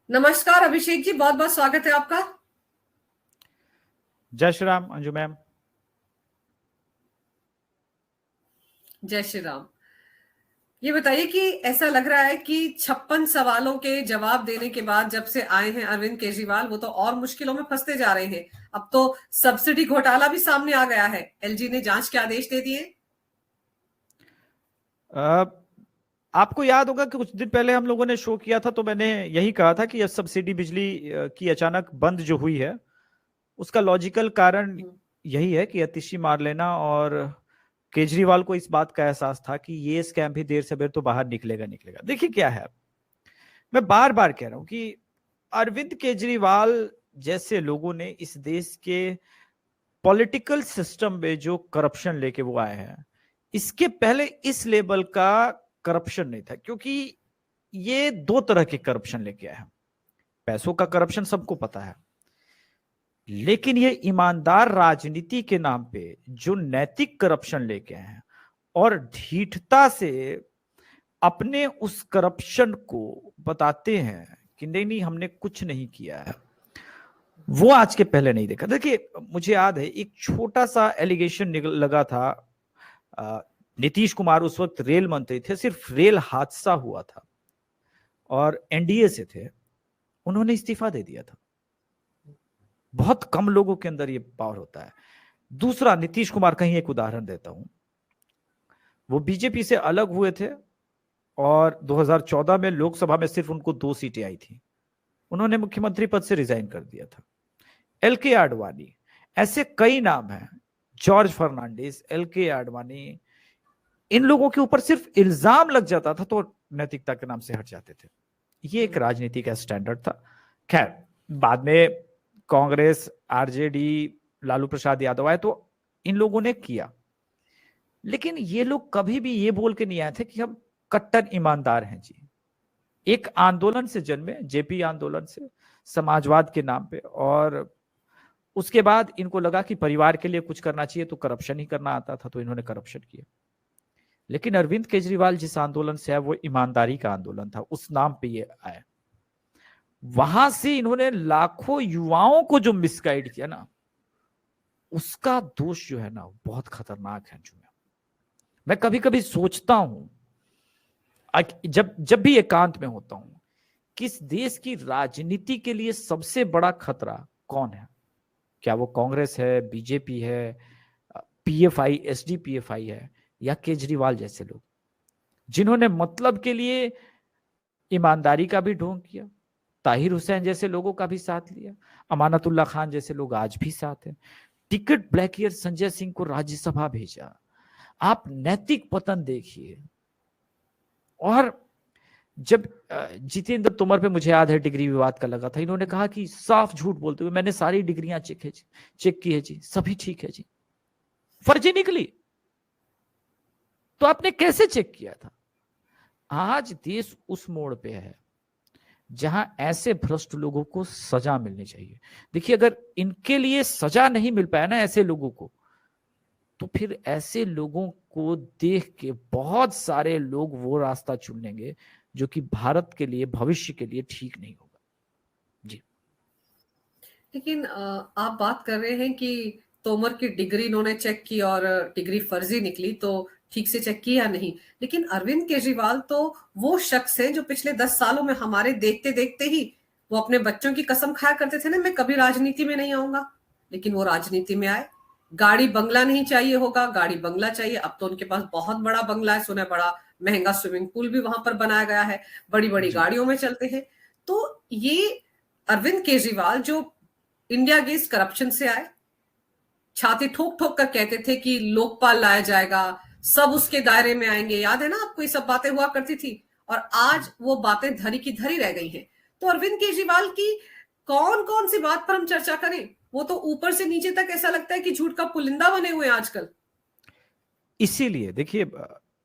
नमस्कार अभिषेक जी, बहुत बहुत स्वागत है आपका। जय श्री राम अंजू मैम। जय श्री राम। ये बताइए कि ऐसा लग रहा है कि 56 सवालों के जवाब देने के बाद जब से आए हैं अरविंद केजरीवाल, वो तो और मुश्किलों में फंसते जा रहे हैं। अब तो सब्सिडी घोटाला भी सामने आ गया है। एलजी ने जांच के आदेश दे दिए। आपको याद होगा कि कुछ दिन पहले हम लोगों ने शो किया था, तो मैंने यही कहा था कि यह सब्सिडी बिजली की अचानक बंद जो हुई है, उसका लॉजिकल कारण यही है कि आतिशी मार लेना, और केजरीवाल को इस बात का एहसास था कि ये स्कैम भी देर से देर तो बाहर निकलेगा निकलेगा। देखिए क्या है, मैं बार बार कह रहा हूं कि अरविंद केजरीवाल जैसे लोगों ने इस देश के पॉलिटिकल सिस्टम में जो करप्शन लेके वो आए हैं, इसके पहले इस लेवल का करप्शन नहीं था। क्योंकि ये दो तरह के करप्शन लेके आए हैं। पैसों का करप्शन सबको पता है, लेकिन ये ईमानदार राजनीति के नाम पे जो नैतिक करप्शन लेके आए हैं और ढीठता से अपने उस करप्शन को बताते हैं कि नहीं नहीं हमने कुछ नहीं किया है, वो आज के पहले नहीं देखा। देखिए, मुझे याद है एक छोटा सा एलिगेशन लगा था। नीतीश कुमार उस वक्त रेल मंत्री थे, सिर्फ रेल हादसा हुआ था और एनडीए से थे, उन्होंने इस्तीफा दे दिया था। बहुत कम लोगों के अंदर ये पावर होता है। दूसरा, नीतीश कुमार, कहीं एक उदाहरण देता हूं, वो बीजेपी से अलग हुए थे और 2014 में लोकसभा में सिर्फ उनको 2 सीटें आई थी, उन्होंने मुख्यमंत्री पद से रिजाइन कर दिया था। एलके आडवाणी, ऐसे कई नाम हैं, जॉर्ज फर्नांडिस, एलके आडवाणी, इन लोगों के ऊपर सिर्फ इल्जाम लग जाता था तो नैतिकता के नाम से हट जाते थे। ये एक राजनीति का स्टैंडर्ड था। खैर, बाद में कांग्रेस, आरजेडी, लालू प्रसाद यादव आए तो इन लोगों ने किया, लेकिन ये लोग कभी भी ये बोल के नहीं आए थे कि हम कट्टर ईमानदार हैं जी। एक आंदोलन से जन्मे, जेपी आंदोलन से, समाजवाद के नाम पे, और उसके बाद इनको लगा कि परिवार के लिए कुछ करना चाहिए तो करप्शन ही करना आता था, तो इन्होंने करप्शन किया। लेकिन अरविंद केजरीवाल जिस आंदोलन से है वो ईमानदारी का आंदोलन था, उस नाम पे ये आए। वहां से इन्होंने लाखों युवाओं को जो मिसगाइड किया ना, उसका दोष जो है ना बहुत खतरनाक है। जो मैं कभी कभी सोचता हूं, जब जब भी एकांत में होता हूं, किस देश की राजनीति के लिए सबसे बड़ा खतरा कौन है? क्या वो कांग्रेस है, बीजेपी है, पीएफआई, एसडीपीएफआई है, या केजरीवाल जैसे लोग जिन्होंने मतलब के लिए ईमानदारी का भी ढोंग किया, ताहिर हुसैन जैसे लोगों का भी साथ लिया, अमानतुल्लाह खान जैसे लोग आज भी साथ हैं, टिकट ब्लैकियर संजय सिंह को राज्यसभा भेजा। आप नैतिक पतन देखिए। और जब जितेंद्र तोमर पे मुझे याद है डिग्री विवाद का लगा था, इन्होंने कहा कि साफ झूठ बोलते हुए, मैंने सारी डिग्रियां चेक की है जी, सभी ठीक है जी, फर्जी निकली। तो आपने कैसे चेक किया था? आज देश उस मोड़ पे है जहां ऐसे भ्रष्ट लोगों को सजा मिलनी चाहिए। देखिए, अगर इनके लिए सजा नहीं मिल पाया ना ऐसे लोगों को, तो फिर ऐसे लोगों को देख के बहुत सारे लोग वो रास्ता चुन लेंगे जो कि भारत के लिए, भविष्य के लिए ठीक नहीं होगा जी। लेकिन आप बात कर रहे हैं कि तोमर की डिग्री इन्होंने चेक की और डिग्री फर्जी निकली, तो ठीक से चेक किया नहीं। लेकिन अरविंद केजरीवाल तो वो शख्स है जो पिछले 10 सालों में हमारे देखते देखते ही वो अपने बच्चों की कसम खाया करते थे ना, मैं कभी राजनीति में नहीं आऊंगा। लेकिन वो राजनीति में आए। गाड़ी बंगला नहीं चाहिए होगा, गाड़ी बंगला चाहिए। अब तो उनके पास बहुत बड़ा बंगला है, सुना बड़ा महंगा स्विमिंग पूल भी वहां पर बनाया गया है, बड़ी बड़ी गाड़ियों में चलते हैं। तो ये अरविंद केजरीवाल जो इंडिया अगेंस्ट करप्शन से आए, छाती ठोक ठोक कर कहते थे कि लोकपाल लाया जाएगा, सब उसके दायरे में आएंगे। याद है ना आपको, ये सब बातें हुआ करती थी, और आज वो बातें धरी की धरी रह गई हैं। तो अरविंद केजरीवाल की कौन कौन सी बात पर हम चर्चा करें? वो तो ऊपर से नीचे तक ऐसा लगता है कि झूठ का पुलिंदा बने हुए हैं आजकल। इसीलिए देखिए,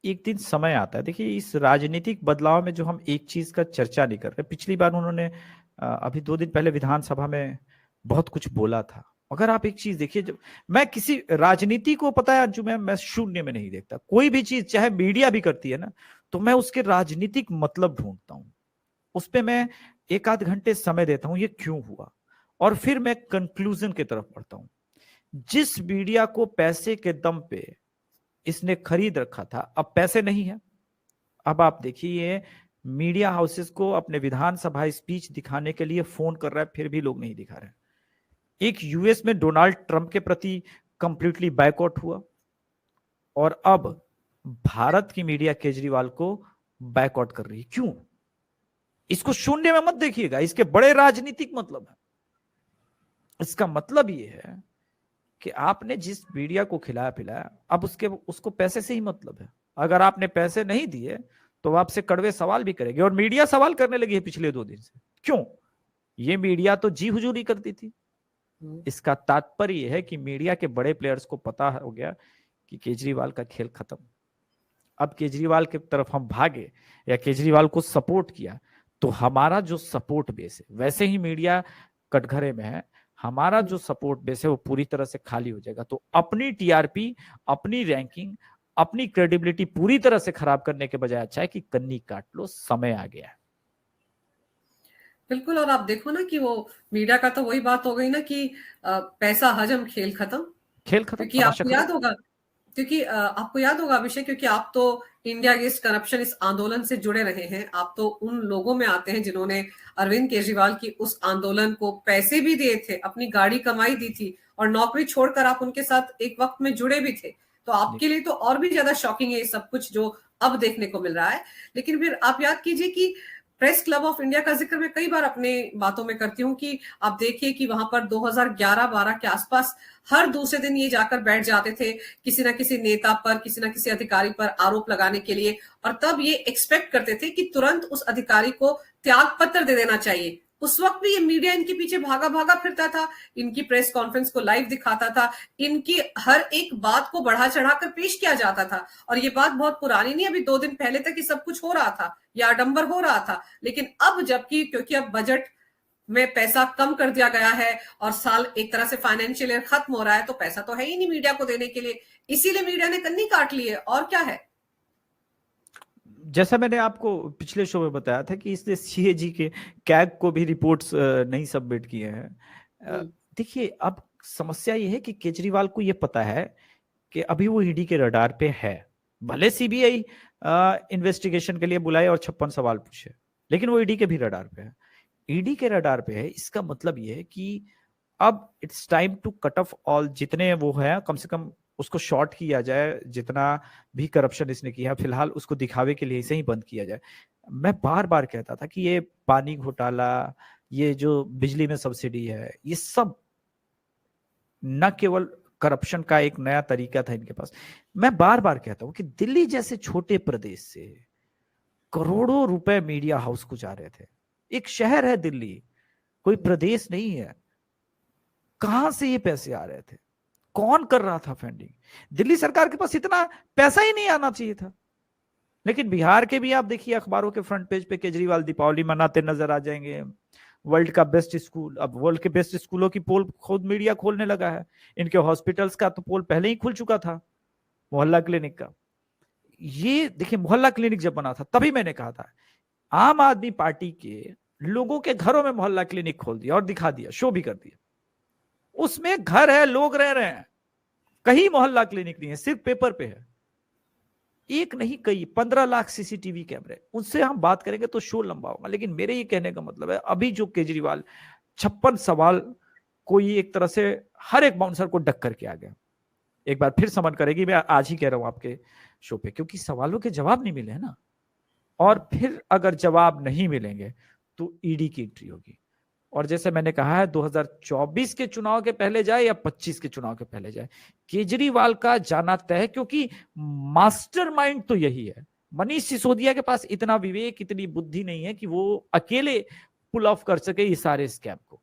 एक दिन समय आता है। देखिए, इस राजनीतिक बदलाव में जो हम एक चीज का चर्चा नहीं कर रहे, पिछली बार उन्होंने अभी 2 दिन पहले विधानसभा में बहुत कुछ बोला था। अगर आप एक चीज देखिए, जब मैं किसी राजनीति को, पता है जो मैं शून्य में नहीं देखता। कोई भी चीज चाहे मीडिया भी करती है ना, तो मैं उसके राजनीतिक मतलब ढूंढता हूं, उस पर मैं एक आध घंटे समय देता हूं ये क्यों हुआ, और फिर मैं कंक्लूजन की तरफ बढ़ता हूं। जिस मीडिया को पैसे के दम पे इसने खरीद रखा था, अब पैसे नहीं है। अब आप देखिए मीडिया हाउसेस को अपने विधानसभा स्पीच दिखाने के लिए फोन कर रहा है, फिर भी लोग नहीं दिखा रहे। एक यूएस में डोनाल्ड ट्रंप के प्रति कंप्लीटली बैकआउट हुआ, और अब भारत की मीडिया केजरीवाल को बैकआउट कर रही है। क्यों? इसको शून्य में मत देखिएगा, इसके बड़े राजनीतिक मतलब है। इसका मतलब ये है कि आपने जिस मीडिया को खिलाया पिलाया, अब उसको पैसे से ही मतलब है। अगर आपने पैसे नहीं दिए तो वो आपसे कड़वे सवाल भी करेंगे, और मीडिया सवाल करने लगी है पिछले 2 दिन से। क्यों? ये मीडिया तो जी हुजूरी करती थी। इसका तात्पर्य यह है कि मीडिया के बड़े प्लेयर्स को पता हो गया कि केजरीवाल का खेल खत्म। अब केजरीवाल की तरफ हम भागे या केजरीवाल को सपोर्ट किया तो हमारा जो सपोर्ट बेस है, वैसे ही मीडिया कटघरे में है, हमारा जो सपोर्ट बेस है वो पूरी तरह से खाली हो जाएगा। तो अपनी टीआरपी, अपनी रैंकिंग, अपनी क्रेडिबिलिटी पूरी तरह से खराब करने के बजाय अच्छा है कि कन्नी काट लो, समय आ गया है। बिल्कुल। और आप देखो ना कि वो मीडिया का तो वही बात हो गई ना कि पैसा हजम खेल खत्म। खेल खत्म, क्योंकि तमाशा आपको खत्म। याद होगा, क्योंकि आपको याद होगा अभिषेक, क्योंकि आप तो इंडिया अगेंस्ट करप्शन इस आंदोलन से जुड़े रहे हैं। आप तो उन लोगों में आते हैं जिन्होंने अरविंद केजरीवाल की उस आंदोलन को पैसे भी दिए थे, अपनी गाड़ी कमाई दी थी, और नौकरी छोड़कर आप उनके साथ एक वक्त में जुड़े भी थे। तो आपके लिए तो और भी ज्यादा शॉकिंग है ये सब कुछ जो अब देखने को मिल रहा है। लेकिन फिर आप याद कीजिए कि प्रेस क्लब ऑफ इंडिया का जिक्र मैं कई बार अपने बातों में करती हूँ कि आप देखिए कि वहां पर 2011-12 के आसपास हर दूसरे दिन ये जाकर बैठ जाते थे किसी ना किसी नेता पर, किसी ना किसी अधिकारी पर आरोप लगाने के लिए, और तब ये एक्सपेक्ट करते थे कि तुरंत उस अधिकारी को त्याग पत्र दे देना चाहिए। उस वक्त भी ये मीडिया इनके पीछे भागा भागा फिरता था, इनकी प्रेस कॉन्फ्रेंस को लाइव दिखाता था, इनकी हर एक बात को बढ़ा चढ़ाकर पेश किया जाता था। और ये बात बहुत पुरानी नहीं, अभी 2 दिन पहले तक ये सब कुछ हो रहा था, या आडंबर हो रहा था। लेकिन अब जबकि क्योंकि अब बजट में पैसा कम कर दिया गया है और साल एक तरह से फाइनेंशियल ईयर खत्म हो रहा है, तो पैसा तो है ही नहीं मीडिया को देने के लिए, इसीलिए मीडिया ने कन्नी काट ली है। और क्या है, जैसा मैंने आपको पिछले शो में बताया था कि इसने सीएजी के कैग को भी रिपोर्ट्स नहीं सबमिट किए हैं। देखिए अब समस्या ये है कि केजरीवाल को ये पता है कि अभी वो ईडी के रडार पे है। भले सीबीआई इन्वेस्टिगेशन के लिए बुलाए और 56 सवाल पूछे, लेकिन वो ईडी के भी रडार पे है। ईडी के रडार पे है, इसका मतलब ये है कि अब it's time to cut off all, जितने वो है कम से कम उसको शॉर्ट किया जाए। जितना भी करप्शन इसने किया फिलहाल उसको दिखावे के लिए इसे ही बंद किया जाए। मैं बार बार कहता था कि ये पानी घोटाला, ये जो बिजली में सब्सिडी है, ये सब न केवल करप्शन का एक नया तरीका था इनके पास। मैं बार बार कहता हूं कि दिल्ली जैसे छोटे प्रदेश से करोड़ों रुपए मीडिया हाउस को जा रहे थे। एक शहर है दिल्ली, कोई प्रदेश नहीं है। कहां से ये पैसे आ रहे थे? कौन कर रहा था फंडिंग? दिल्ली सरकार के पास इतना पैसा ही नहीं आना चाहिए था। लेकिन बिहार के भी आप देखिए अखबारों के फ्रंट पेज पे केजरीवाल दीपावली मनाते नजर आ जाएंगे। वर्ल्ड का बेस्ट स्कूल, अब वर्ल्ड के बेस्ट स्कूलों की पोल खुद मीडिया खोलने लगा है। इनके हॉस्पिटल्स का तो पोल पहले ही खुल चुका था, मोहल्ला क्लिनिक का। ये देखिए मोहल्ला क्लिनिक जब बना था तभी मैंने कहा था आम आदमी पार्टी के लोगों के घरों में मोहल्ला क्लिनिक खोल दिया और दिखा दिया, शो भी कर दिया। उसमें घर है, लोग रह रहे हैं, कहीं मोहल्ला क्लिनिक नहीं है, सिर्फ पेपर पे है। एक नहीं कई 15 लाख सीसीटीवी कैमरे, उनसे हम बात करेंगे तो शो लंबा होगा। लेकिन मेरे ये कहने का मतलब है अभी जो केजरीवाल 56 सवाल कोई एक तरह से हर एक बाउंसर को डक करके आ गया। एक बार फिर समन करेगी, मैं आज ही कह रहा हूं आपके शो पे, क्योंकि सवालों के जवाब नहीं मिले हैं ना। और फिर अगर जवाब नहीं मिलेंगे तो ईडी की एंट्री होगी। और जैसे मैंने कहा है 2024 के चुनाव के पहले जाए या 25 के चुनाव के पहले जाए, केजरीवाल का जाना तय है। क्योंकि मास्टरमाइंड तो यही है। मनीष सिसोदिया के पास इतना विवेक, इतनी बुद्धि नहीं है कि वो अकेले पुल ऑफ कर सके इस सारे स्कैम को।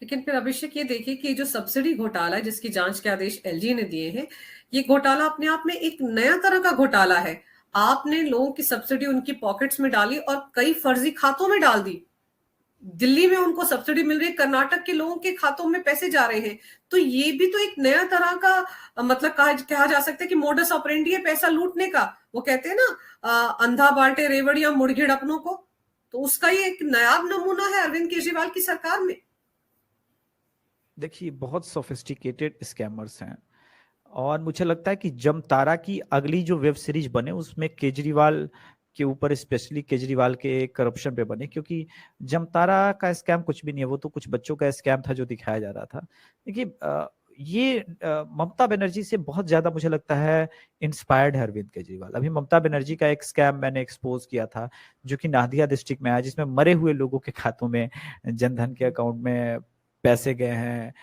लेकिन फिर अभिषेक ये देखिए कि जो सब्सिडी घोटाला है जिसकी जांच के आदेश एलजी ने दिए हैं, ये घोटाला अपने आप में एक नया तरह का घोटाला है। आपने लोगों की सब्सिडी उनकी पॉकेट्स में डाली और कई फर्जी खातों में डाल दी। दिल्ली में उनको सब्सिडी मिल रही है, कर्नाटक के लोगों के खातों में पैसे जा रहे हैं। तो ये भी तो एक नया तरह का मतलब कहा जा सकता है कि मोडस ऑपरेंडी है पैसा लूटने का। वो कहते हैं ना, अंधा बांटे रेवड़िया मुड़घेड़ अपनों को। तो उसका ये एक नायाब नमूना है अरविंद केजरीवाल की सरकार में। देखिए, बहुत सोफिस्टिकेटेड स्कैमर्स हैं, और मुझे लगता है कि जमतारा की अगली जो वेब सीरीज बने उसमें केजरीवाल के ऊपर, स्पेशली केजरीवाल के करप्शन पे बने, क्योंकि जमतारा का स्कैम कुछ भी नहीं है, वो तो कुछ बच्चों का स्कैम था जो दिखाया जा रहा था। देखिए, ये ममता बनर्जी से बहुत ज्यादा मुझे लगता है इंस्पायर्ड है अरविंद केजरीवाल। अभी ममता बनर्जी का एक स्कैम मैंने एक्सपोज किया था, जो कि नादिया डिस्ट्रिक्ट में आया, जिसमें मरे हुए लोगों के खातों में, जनधन के अकाउंट में पैसे गए हैं।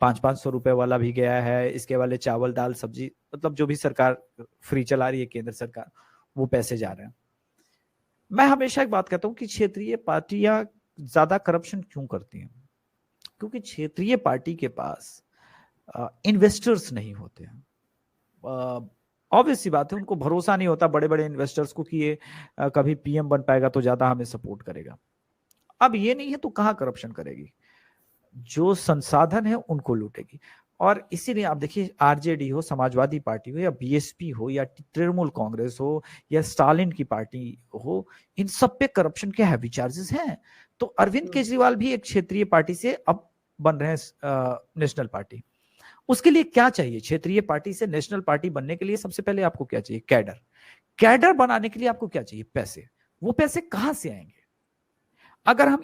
500-500 रुपए वाला भी गया है, इसके वाले चावल दाल सब्जी, मतलब जो भी सरकार फ्री चला रही है केंद्र सरकार, वो पैसे जा रहे हैं। मैं हमेशा एक बात कहता हूं कि क्षेत्रीय पार्टियां ज्यादा करप्शन क्यों करती हैं? क्योंकि क्षेत्रीय पार्टी के पास इन्वेस्टर्स नहीं होते हैं। ऑब्वियस सी बात है, उनको भरोसा नहीं होता बड़े बड़े इन्वेस्टर्स को कि ये कभी पीएम बन पाएगा तो ज्यादा हमें सपोर्ट करेगा। अब ये नहीं है तो कहाँ करप्शन करेगी? जो संसाधन है उनको लूटेगी। और इसीलिए आप देखिए, आरजेडी हो, समाजवादी पार्टी हो, या बीएसपी हो, या तृणमूल कांग्रेस हो, या स्टालिन की पार्टी हो, इन सब पे करप्शन के हैवी चार्जेस हैं। तो अरविंद केजरीवाल भी एक क्षेत्रीय पार्टी से अब बन रहे हैं नेशनल पार्टी। उसके लिए क्या चाहिए? क्षेत्रीय पार्टी से नेशनल पार्टी बनने के लिए सबसे पहले आपको क्या चाहिए? कैडर। कैडर बनाने के लिए आपको क्या चाहिए? पैसे। वो पैसे कहां से आएंगे? अगर हम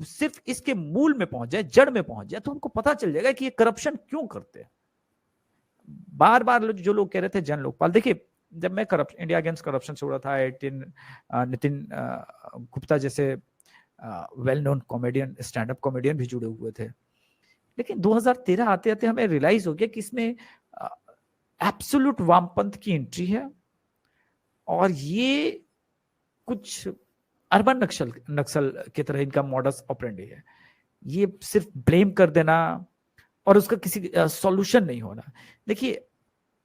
सिर्फ इसके मूल में पहुंच जाए, जड़ में पहुंच जाए, तो हमको पता चल जाएगा कि ये करप्शन क्यों करते हैं। बार बार जो लोग कह रहे थे जन लोकपाल, देखिए, जब मैं इंडिया अगेंस्ट करप्शन से उड़ा था, नितिन गुप्ता जैसे well known comedian, stand up comedian भी जुड़े हुए थे। लेकिन 2013 आते आते हमें रियलाइज हो गया कि इसमें एब्सोल्यूट वामपंथ की एंट्री है, और ये कुछ अर्बन नक्सल की तरह इनका मॉडस ऑपरेंडी है। ये सिर्फ ब्लेम कर देना और उसका किसी सॉल्यूशन नहीं होना। देखिए,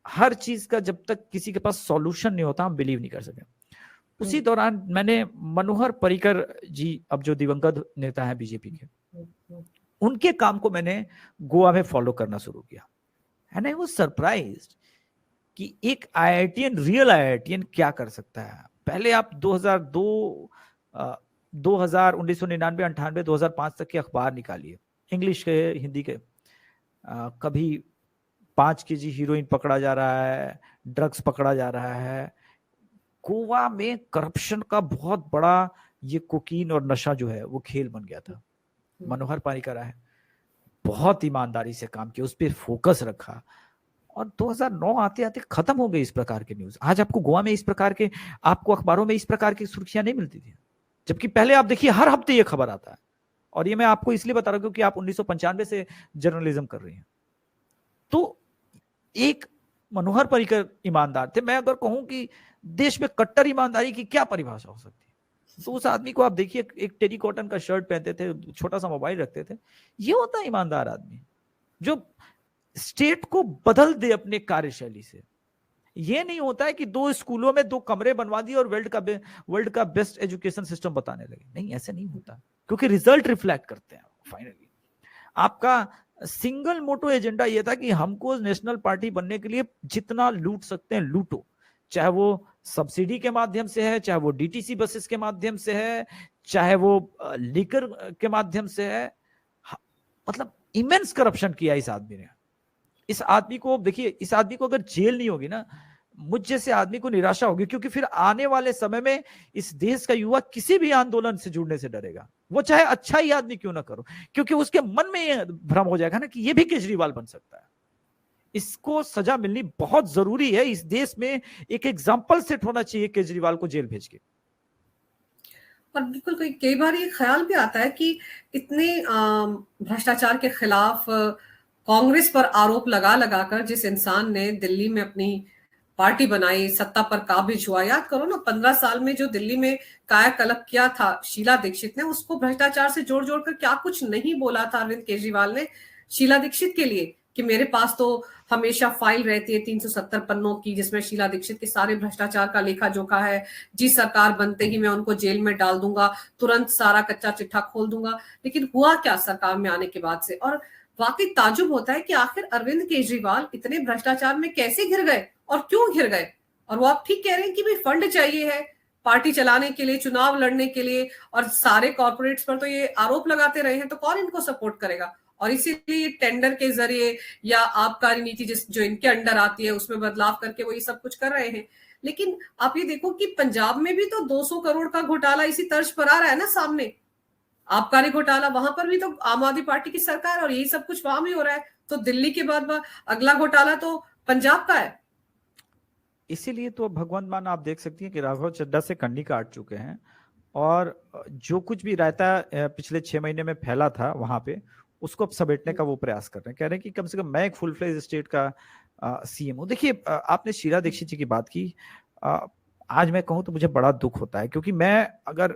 हर चीज का जब तक किसी के पास सॉल्यूशन नहीं होता हम बिलीव नहीं कर सकते। उसी दौरान मैंने मनोहर पर्रिकर जी, अब जो दिवंगत नेता हैं बीजेपी के, उनके काम को मैंने गोवा में फॉलो करना शुरू किया। एंड आई वाज सरप्राइज्ड कि एक आईआईटीएन, रियल आईआईटीएन क्या कर सकता है। पहले आप 2002, 1999, 98, 2005 तक के अखबार निकालिए, इंग्लिश के, हिंदी के। कभी 5 केजी हीरोइन पकड़ा जा रहा है, ड्रग्स पकड़ा जा रहा है। गोवा में करप्शन का बहुत बड़ा ये कोकीन और नशा जो है वो खेल बन गया था। मनोहर पर्रिकर है, बहुत ईमानदारी से काम किया, उस पर फोकस रखा, और 2009 आते आते खत्म हो गई इस प्रकार के न्यूज। आज आपको गोवा में इस प्रकार के, आपको अखबारों में इस प्रकार की सुर्खियां नहीं मिलती थी, जबकि पहले आप देखिए हर हफ्ते ये खबर आता है। और ये मैं आपको इसलिए बता रहा हूं क्योंकि आप 1995 से जर्नलिज्म कर रही हैं। तो एक मनोहर पर्रिकर ईमानदार थे। मैं अगर कहूं कि देश में कट्टर ईमानदारी की क्या परिभाषा हो सकती है, तो उस आदमी को आप देखिए, एक टेरी कॉटन का शर्ट पहनते थे, छोटा सा मोबाइल रखते थे। ये होता है ईमानदार आदमी, जो स्टेट को बदल दे अपने कार्यशैली से। ये नहीं होता है कि 2 स्कूलों में 2 कमरे बनवा दिए और वर्ल्ड का बेस्ट एजुकेशन सिस्टम बताने लगे। नहीं, ऐसे नहीं होता, क्योंकि रिजल्ट रिफ्लेक्ट करते हैं फाइनली। आपका सिंगल मोटो एजेंडा ये था कि हमको नेशनल पार्टी बनने के लिए जितना लूट सकते हैं लूटो, चाहे वो सब्सिडी के माध्यम से है, चाहे वो डीटीसी बसेस के माध्यम से है, चाहे वो लीकर के माध्यम से है। मतलब इमेंस करप्शन किया इस आदमी ने। इस आदमी को देखिए, इस आदमी को अगर जेल नहीं होगी ना, मुझ जैसे आदमी को निराशा होगी, क्योंकि फिर आने वाले समय में इस देश का युवा किसी भी आंदोलन से जुड़ने से डरेगा, वो चाहे अच्छा ही आदमी क्यों ना करो, क्योंकि उसके मन में ये भ्रम हो जाएगा ना कि ये भी केजरीवाल बन सकता है। इसको सजा मिलनी बहुत जरूरी है। इस देश में एक एग्जाम्पल सेट होना चाहिए केजरीवाल को जेल भेज के। और बिल्कुल कई बार ये ख्याल भी आता है कि इतने भ्रष्टाचार के खिलाफ कांग्रेस पर आरोप लगा लगाकर जिस इंसान ने दिल्ली में अपनी पार्टी बनाई, सत्ता पर काबिज हुआ, याद करो ना, 15 साल में जो दिल्ली में कायाकल्प किया था शीला दीक्षित ने, उसको भ्रष्टाचार से जोड़ जोड़ कर क्या कुछ नहीं बोला था अरविंद केजरीवाल ने शीला दीक्षित के लिए, कि मेरे पास तो हमेशा फाइल रहती है 370 पन्नों की, जिसमें शीला दीक्षित के सारे भ्रष्टाचार का लेखा जोखा है। जिस सरकार बनते ही मैं उनको जेल में डाल दूंगा, तुरंत सारा कच्चा चिट्ठा खोल दूंगा। लेकिन हुआ क्या सरकार में आने के बाद से? और वाकई ताजुब होता है कि आखिर अरविंद केजरीवाल इतने भ्रष्टाचार में कैसे घिर गए और क्यों घिर गए। और वो आप ठीक कह रहे हैं कि भाई फंड चाहिए है, पार्टी चलाने के लिए, चुनाव लड़ने के लिए, और सारे कॉर्पोरेट्स पर तो ये आरोप लगाते रहे हैं, तो कौन इनको सपोर्ट करेगा? और इसीलिए टेंडर के जरिए या आबकारी नीति जो इनके अंडर आती है उसमें बदलाव करके वो ये सब कुछ कर रहे हैं। लेकिन आप ये देखो कि पंजाब में भी तो 200 करोड़ का घोटाला इसी तर्ज पर आ रहा है ना सामने, आबकारी घोटाला, वहां पर भी तो आम आदमी पार्टी की सरकार, और यही सब कुछ वहां भी हो रहा है। तो दिल्ली के बाद अगला घोटाला तो पंजाब का है। इसीलिए तो भगवंत मान आप देख सकती हैं कि राघव चड्ढा से कंडी काट चुके हैं, और जो कुछ भी रायता पिछले 6 महीने में फैला था वहां पे, उसको अब समेटने का वो प्रयास कर रहे हैं। कह रहे हैं कि कम से कम मैं एक फुल फ्लेज स्टेट का सीएम हूं। देखिए, आपने शीला दीक्षित जी की बात की। आज मैं कहूं तो मुझे बड़ा दुख होता है, क्योंकि मैं अगर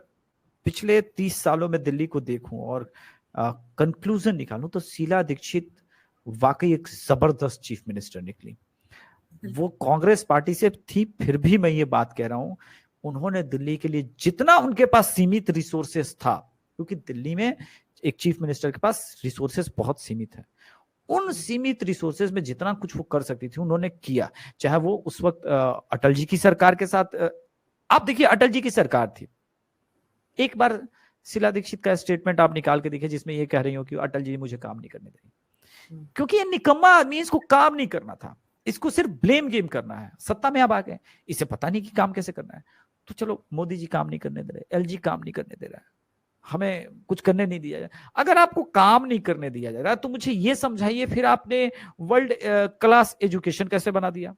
पिछले 30 सालों में दिल्ली को देखूं और कंक्लूजन निकालूं तो शीला दीक्षित वाकई एक जबरदस्त चीफ मिनिस्टर निकली। वो कांग्रेस पार्टी से थी, फिर भी मैं ये बात कह रहा हूं, उन्होंने दिल्ली के लिए जितना उनके पास सीमित रिसोर्सेस था, क्योंकि दिल्ली में एक चीफ मिनिस्टर के पास रिसोर्सेस बहुत सीमित है, उन सीमित रिसोर्सेज में जितना कुछ वो कर सकती थी उन्होंने किया। चाहे वो उस वक्त अटल जी की सरकार के साथ, आप देखिए अटल जी की सरकार थी, एक बार शीला दीक्षित का स्टेटमेंट आप निकाल के देखिए जिसमें ये कह रही हो कि अटल जी मुझे काम नहीं करने देंगे, क्योंकि ये निकम्मा आदमी, इसको काम नहीं करना था, इसको सिर्फ ब्लेम गेम करना है। सत्ता में अब आ गए, इसे पता नहीं कि काम कैसे करना है। तो चलो मोदी जी काम नहीं करने दे रहे, एलजी काम नहीं करने दे रहा है, हमें कुछ करने नहीं दिया जाए। अगर आपको काम नहीं करने दिया जा रहा तो मुझे ये समझाइए फिर आपने वर्ल्ड क्लास एजुकेशन कैसे बना दिया?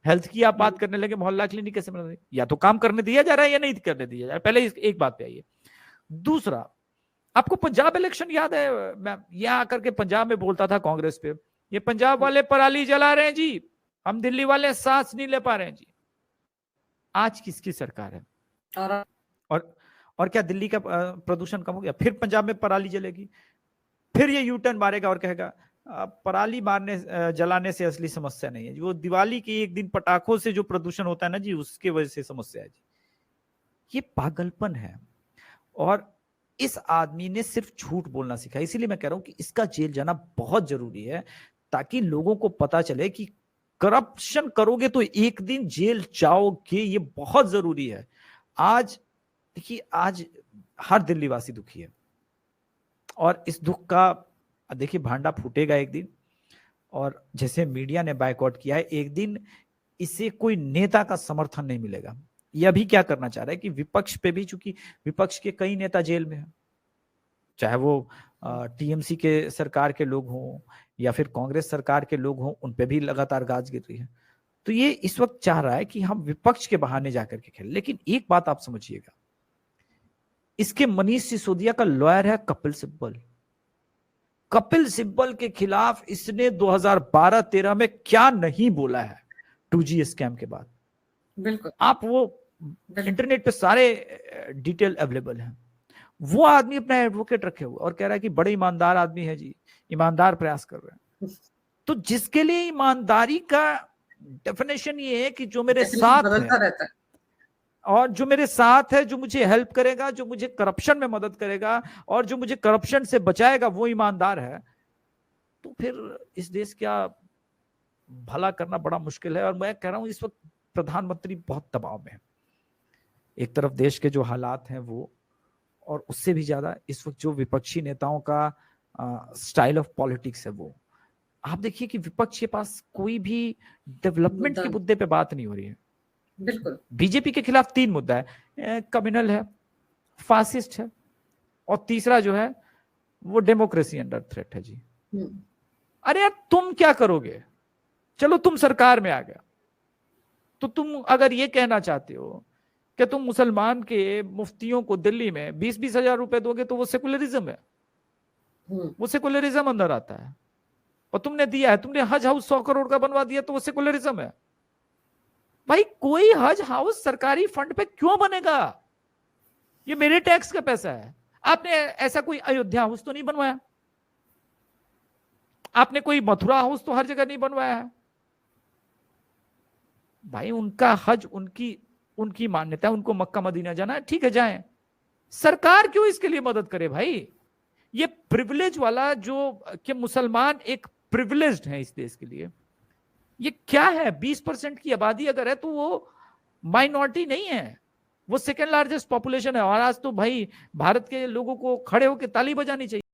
हेल्थ की आप बात करने लगे, मोहल्ला क्लिनिक कैसे बना दिया? या तो काम करने दिया जा रहा है या नहीं करने दिया जा रहा है। पहले एक बात पे आइए। दूसरा, आपको पंजाब इलेक्शन याद है? मैं यहां आकर के पंजाब में बोलता था कांग्रेस पे, ये पंजाब वाले पराली जला रहे हैं जी, हम दिल्ली वाले सांस नहीं ले पा रहे हैं जी। आज किसकी सरकार है? और क्या दिल्ली का प्रदूषण कम हो गया? फिर पंजाब में पराली जलेगी, फिर ये यू टर्न मारेगा और कहेगा पराली मारने जलाने से असली समस्या नहीं है, वो दिवाली के एक दिन पटाखों से जो प्रदूषण होता है ना जी, उसके वजह से समस्या है जी। ये पागलपन है, और इस आदमी ने सिर्फ झूठ बोलना सीखा। इसीलिए मैं कह रहा हूं कि इसका जेल जाना बहुत जरूरी है, ताकि लोगों को पता चले कि करप्शन करोगे तो एक दिन जेल जाओगे, ये बहुत जरूरी है। आज देखिए, आज हर दिल्ली वासी दुखी है, और इस दुख का देखिए भांडा फूटेगा एक दिन। और जैसे मीडिया ने बायकॉट किया है, एक दिन इसे कोई नेता का समर्थन नहीं मिलेगा। यह भी क्या करना चाह रहा है कि विपक्ष पे भी, चूंकि विपक्ष के कई नेता जेल में हैं, चाहे वो टीएमसी के सरकार के लोग हों या फिर कांग्रेस सरकार के लोग हों, उन पे भी लगातार गाज गिर रही है। तो ये इस वक्त चाह रहा है कि हम विपक्ष के बहाने जाकर के खेलें। लेकिन एक बात आप समझिएगा, इसके मनीष सिसोदिया का लॉयर है कपिल सिब्बल। कपिल सिब्बल के खिलाफ इसने 2012-13 में क्या नहीं बोला है 2G स्कैम के बाद। बिल्कुल, आप वो इंटरनेट पे सारे डिटेल अवेलेबल हैं। वो आदमी अपना एडवोकेट रखे हुए और कह रहा है कि बड़े ईमानदार आदमी है जी, ईमानदार प्रयास कर रहे हैं। तो जिसके लिए ईमानदारी का डेफिनेशन ये है कि जो मेरे साथ है, और जो मेरे साथ है, जो मुझे हेल्प करेगा, जो मुझे करप्शन में मदद करेगा और जो मुझे करप्शन से बचाएगा, वो ईमानदार है, तो फिर इस देश का भला करना बड़ा मुश्किल है। और मैं कह रहा हूं इस वक्त प्रधानमंत्री बहुत दबाव में है। एक तरफ देश के जो हालात हैं वो, और उससे भी ज्यादा इस वक्त जो विपक्षी नेताओं का स्टाइल ऑफ पॉलिटिक्स है वो। आप देखिए कि विपक्ष के पास कोई भी डेवलपमेंट के मुद्दे पे बात नहीं हो रही है। बिल्कुल, बीजेपी के खिलाफ 3 मुद्दा है, कम्युनल है, फासिस्ट है, और तीसरा जो है वो डेमोक्रेसी अंडर थ्रेट है जी। अरे यार, तुम क्या करोगे? चलो तुम सरकार में आ गया, तो तुम अगर ये कहना चाहते हो कि तुम मुसलमान के मुफ्तियों को दिल्ली में 20-20 हजार रुपए दोगे तो वो सेकुलरिज्म है, वो सेकुलरिज्म अंदर आता है। और तुमने दिया है, तुमने हज हाउस 100 करोड़ का बनवा दिया तो वो सेकुलरिज्म है। भाई, कोई हज हाउस सरकारी फंड पे क्यों बनेगा? ये मेरे टैक्स का पैसा है। आपने ऐसा कोई अयोध्या हाउस तो नहीं बनवाया, आपने कोई मथुरा हाउस तो हर जगह नहीं बनवाया है। भाई, उनका हज, उनकी मान्यता है, उनको मक्का मदीना जाना है, ठीक है जाएं। सरकार क्यों इसके लिए मदद करे भाई? ये प्रिविलेज वाला जो कि मुसलमान एक प्रिविलेज्ड है इस देश के लिए, ये क्या है? 20% की आबादी अगर है तो वो माइनॉरिटी नहीं है। वो सेकेंड लार्जेस्ट पॉपुलेशन है, और आज तो भाई भारत के लोगों को खड़े होकर ताली बजानी चाहिए।